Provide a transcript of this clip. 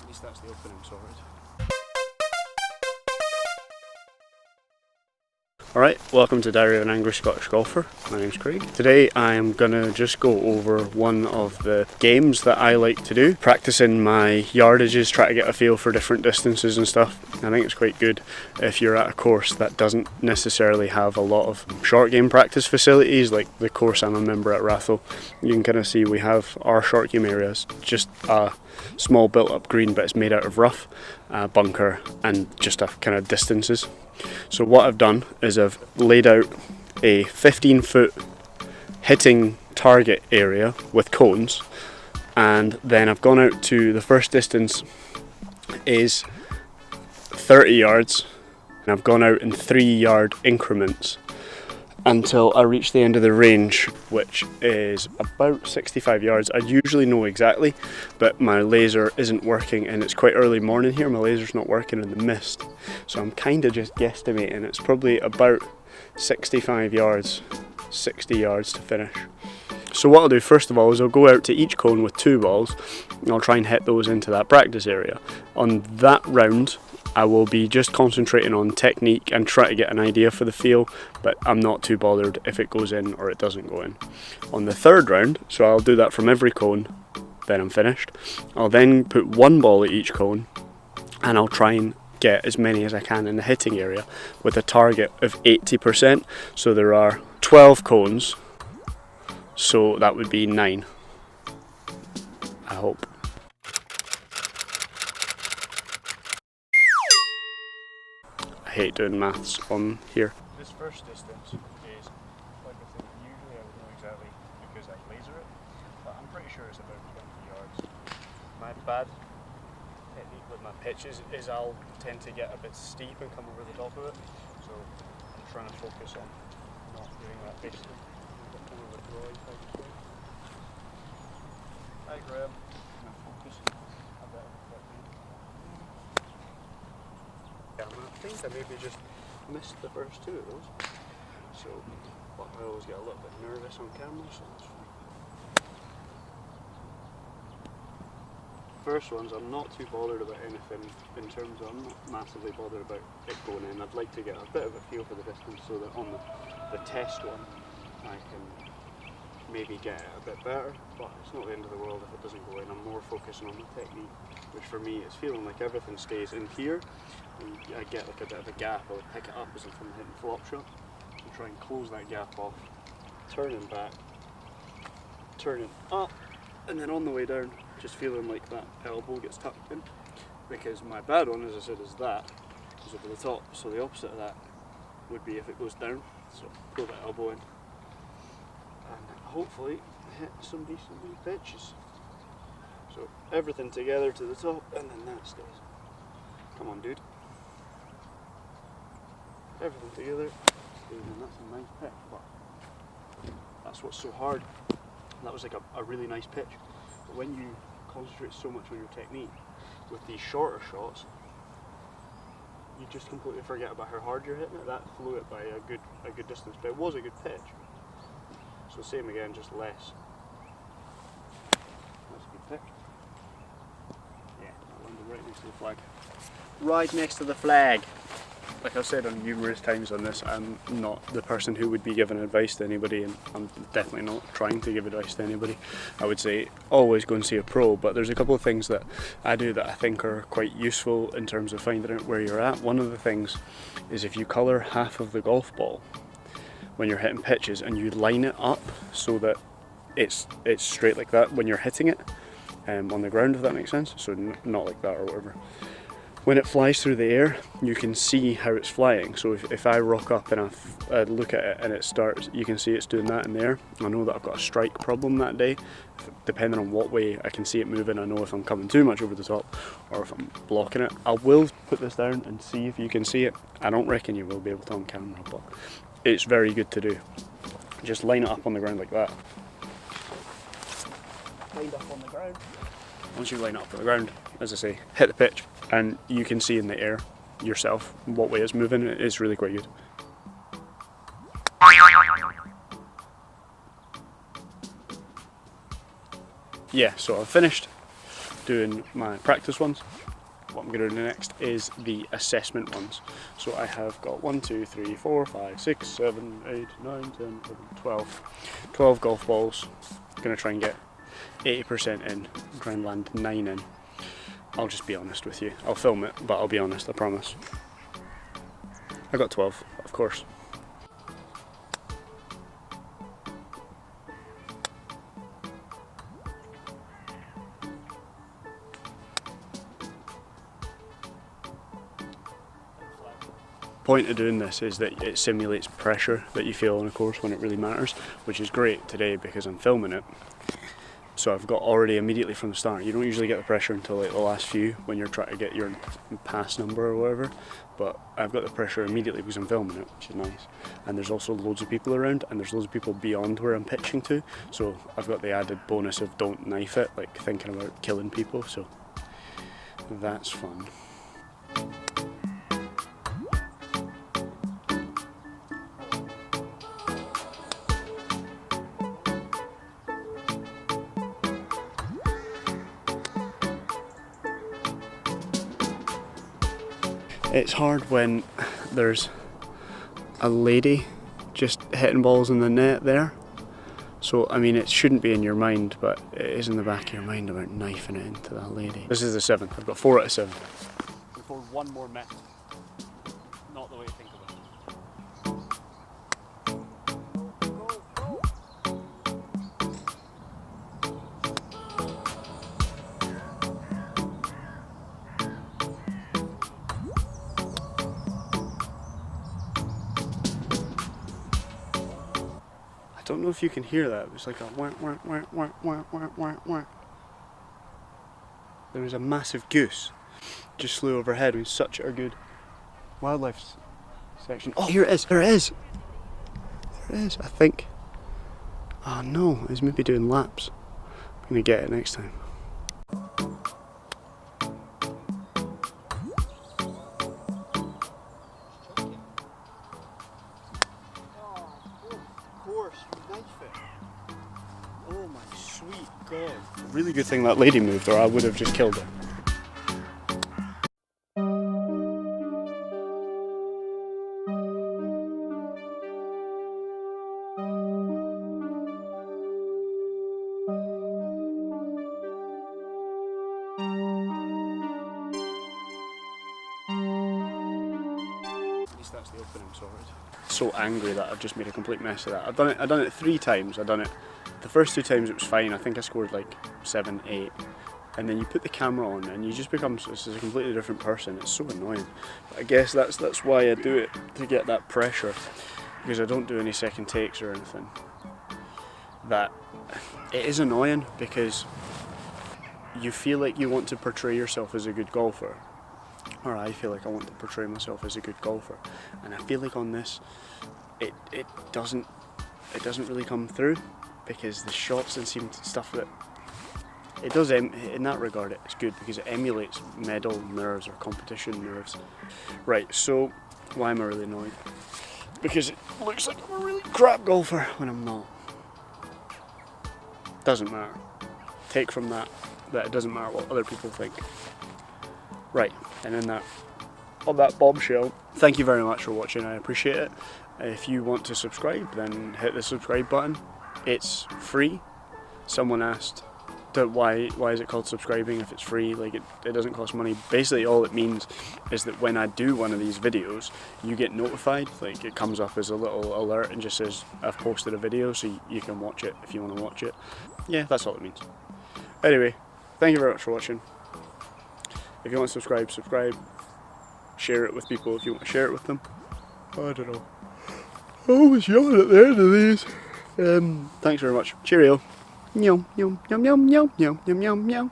At least that's the opening sorted. Alright, welcome to Diary of an Angry Scottish Golfer. My name's Craig. Today I am gonna just go over one of the games that I like to do, practicing my yardages, try to get a feel for different distances and stuff. I think it's quite good if you're at a course that doesn't necessarily have a lot of short game practice facilities, like the course I'm a member at Rathel. You can kind of see we have our short game areas, just a small built up green, but it's made out of rough, bunker and just a kind of distances. So what I've done is I've laid out a 15-foot hitting target area with cones, and then I've gone out to the first distance is 30 yards, and I've gone out in 3-yard increments until I reach the end of the range, which is about 65 yards. I usually know exactly, but my laser isn't working and it's quite early morning here. My laser's not working in the mist, so I'm kind of just guesstimating. It's probably about 65 yards, 60 yards to finish. So what I'll do first of all is I'll go out to each cone with 2 balls and I'll try and hit those into that practice area. On that round I will be just concentrating on technique and try to get an idea for the feel, but I'm not too bothered if it goes in or it doesn't go in. On the third round, so I'll do that from every cone, then I'm finished. I'll then put 1 ball at each cone and I'll try and get as many as I can in the hitting area with a target of 80%. So there are 12 cones, so that would be 9, I hope. I hate doing maths on here. This first distance is, like I said, usually I would know exactly because I laser it, but I'm pretty sure it's about 20 yards. My bad technique with my pitches is I'll tend to get a bit steep and come over the top of it, so I'm trying to focus on not doing that basically. Hi Graham. I'm focusing a bit. Yeah, I think I maybe just missed the first 2 of those, so but I always get a little bit nervous on camera, so that's fine. First ones, I'm not too bothered about anything in terms of, I'm not massively bothered about it going in. I'd like to get a bit of a feel for the distance so that on the test one I can maybe get it a bit better, but it's not the end of the world if it doesn't go in. I'm more focusing on the technique, which for me is feeling like everything stays in here and I get like a bit of a gap. I would pick it up as if I'm hitting flop shot and try and close that gap off, turning back, turning up, and then on the way down just feeling like that elbow gets tucked in, because my bad one, as I said, is that goes over the top, so the opposite of that would be if it goes down, so pull that elbow in and hopefully hit some decent wee pitches. So everything together to the top and then that stays. Come on dude. Everything together stays, and that's a nice pitch, but that's what's so hard. That was like a really nice pitch. But when you concentrate so much on your technique with these shorter shots, you just completely forget about how hard you're hitting it. That flew it by a good distance, but it was a good pitch. So same again, just less. That's a good pitch. Yeah, I landed right next to the flag. Right next to the flag. Like I've said on numerous times on this, I'm not the person who would be giving advice to anybody, and I'm definitely not trying to give advice to anybody. I would say always go and see a pro, but there's a couple of things that I do that I think are quite useful in terms of finding out where you're at. One of the things is if you colour half of the golf ball when you're hitting pitches and you line it up so that it's straight like that when you're hitting it on the ground, if that makes sense, so not like that or whatever. When it flies through the air, you can see how it's flying. So if I rock up and I look at it and it starts, you can see it's doing that in the air. I know that I've got a strike problem that day. Depending on what way I can see it moving, I know if I'm coming too much over the top or if I'm blocking it. I will put this down and see if you can see it. I don't reckon you will be able to on camera, but it's very good to do. Just line it up on the ground like that. Line up on the ground. Once you line it up on the ground, as I say, hit the pitch, and you can see in the air yourself what way it's moving. It's really quite good. Yeah, so I've finished doing my practice ones. What I'm going to do next is the assessment ones. So I have got 1, 2, 3, 4, 5, 6, 7, 8, 9, 10, 11, 12. 12 golf balls. I'm going to try and get 80% in and try and land 9 in. I'll just be honest with you. I'll film it, but I'll be honest, I promise. I got 12, of course. Point of doing this is that it simulates pressure that you feel on a course when it really matters, which is great today because I'm filming it. So I've got already immediately from the start. You don't usually get the pressure until like the last few when you're trying to get your pass number or whatever, but I've got the pressure immediately because I'm filming it, which is nice. And there's also loads of people around, and there's loads of people beyond where I'm pitching to, so I've got the added bonus of don't knife it, like thinking about killing people, so that's fun. It's hard when there's a lady just hitting balls in the net there. So, I mean, it shouldn't be in your mind, but it is in the back of your mind about knifing it into that lady. This is the 7th. I've got 4 out of 7. Before one more miss. Not the way to think of it. I don't know if you can hear that. It's like a wah, wah, wah, wah, wah, wah, wah, wah. There was a massive goose just flew overhead with such a good wildlife section. Oh, here it is. There it is. There it is, I think. Oh no, he's maybe doing laps. I'm gonna get it next time. Oh my sweet God. Really good thing that lady moved, or I would have just killed her. At least that's the opening sorted. So angry that I've just made a complete mess of that. I've done it 3 times. I've done it. The first 2 times it was fine. I think I scored like 7, 8. And then you put the camera on and you just become a completely different person. It's so annoying. But I guess that's why I do it, to get that pressure. Because I don't do any second takes or anything. That it is annoying because you feel like you want to portray yourself as a good golfer. Or I feel like I want to portray myself as a good golfer. And I feel like on this it doesn't really come through, because the shots and stuff that it does in that regard it's good because it emulates medal nerves or competition nerves. Right, so why am I really annoyed? Because it looks like I'm a really crap golfer when I'm not. Doesn't matter. Take from that it doesn't matter what other people think. Right, and then on that bombshell, thank you very much for watching, I appreciate it. If you want to subscribe, then hit the subscribe button. It's free. Someone asked why is it called subscribing if it's free? Like it doesn't cost money. Basically all it means is that when I do one of these videos, you get notified. Like it comes up as a little alert and just says I've posted a video, so you can watch it if you want to watch it. Yeah, that's all it means. Anyway, thank you very much for watching. If you want to subscribe. Share it with people if you want to share it with them. I don't know. I always yawn at the end of these. Thanks very much. Cheerio. Meow, meow, meow, meow, meow, meow, meow, meow.